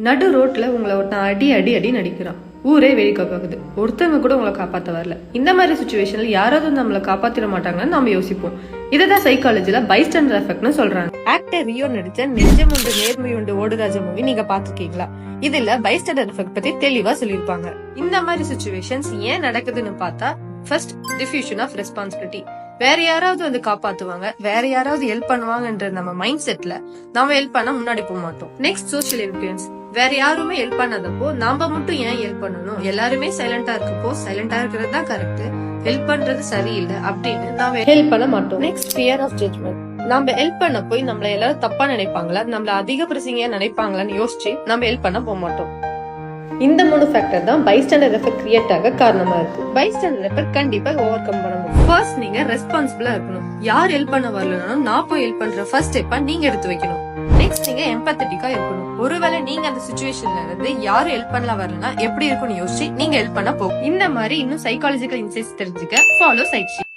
நடு ரோட்ல உங்களை ஒருத்தன் அடி அடி அடி நடிக்கிறான். ஊரே வேடிக்கை பார்க்குது. ஒருத்தவங்க கூட உங்களை காப்பாற்ற வரல. இந்த மாதிரி சுச்சுவேஷன்ல யாராவது நம்மளை காப்பாத்திட மாட்டாங்கன்னு நம்ம யோசிப்போம். இததான் சைக்காலஜில பைஸ்டாண்டர் எஃபெக்ட்னு சொல்றாங்க. ஆக்டர் ரியோ நடிச்ச நெஞ்சம் உண்டு நேர்மை உண்டு ஓடுராஜ மூவி நீங்க பாத்துருக்கீங்களா? இதுல பைஸ்டாண்டர் எஃபெக்ட் பத்தி தெளிவா சொல்லியிருப்பாங்க. இந்த மாதிரி சுச்சுவேஷன்ஸ் ஏன் நடக்குதுன்னு பார்த்தா, ஃபர்ஸ்ட் டிஃப்யூஷன் ஆஃப் ரெஸ்பான்சிபிலிட்டி. வேற யாராவது வந்து காப்பாத்துவாங்க, வேற யாராவது ஹெல்ப் பண்ணுவாங்கன்ற நம்ம மைண்ட் செட்ல நாம ஹெல்ப் பண்ண முன்னாடி போக மாட்டோம். Next social influence. வேற யாருமே ஹெல்ப் பண்ணாதப்போ நாம மட்டும் ஏன் ஹெல்ப் பண்ணணும், எல்லாருமே சைலண்டா இருக்கப்போ சைலண்டா இருக்கிறது தான் கரெக்ட், ஹெல்ப் பண்றது சரியில்லை அப்படின்னு நாம ஹெல்ப் பண்ண மாட்டோம். Next fear of judgment. நம்ம ஹெல்ப் பண்ண போய் நம்மள எல்லாரும் தப்பா நினைப்பாங்களா, நம்மள அதிக பிரசிங்க நினைப்பாங்களான்னு யோசிச்சு நம்ம ஹெல்ப் பண்ண போக மாட்டோம். இந்த 3 ஃபேக்டர் தான் பைஸ்டாண்டர் எஃபெக்ட் கிரியேட் ஆக காரணமா இருக்கு. பைஸ்டாண்டர் எஃபெக்ட் கண்டிப்பா ஓவர் கம் பண்ண முடியும். ஃபர்ஸ்ட் நீங்க ரெஸ்பான்சிபிளா இருக்கணும். யார் ஹெல்ப் பண்ண வரலனாலும் நான் போய் ஹெல்ப் பண்ற ஃபர்ஸ்ட் ஸ்டெப்பா நீங்க எடுத்து வைக்கணும். நெக்ஸ்ட் நீங்க எம்பத்தட்டிக்கா இருக்கணும். ஒருவேளை நீங்க அந்த சிச்சுவேஷன்ல இருந்து யாரும் ஹெல்ப் பண்ணலாம் வரலன்னா எப்படி இருக்கும்னு யோசிச்சு நீங்க ஹெல்ப் பண்ண போகும். இந்த மாதிரி இன்னும் சைக்காலஜிக்கல் இன்சைட்ஸ் தெரிஞ்சுக்க ஃபாலோ சைட்ஷீட்.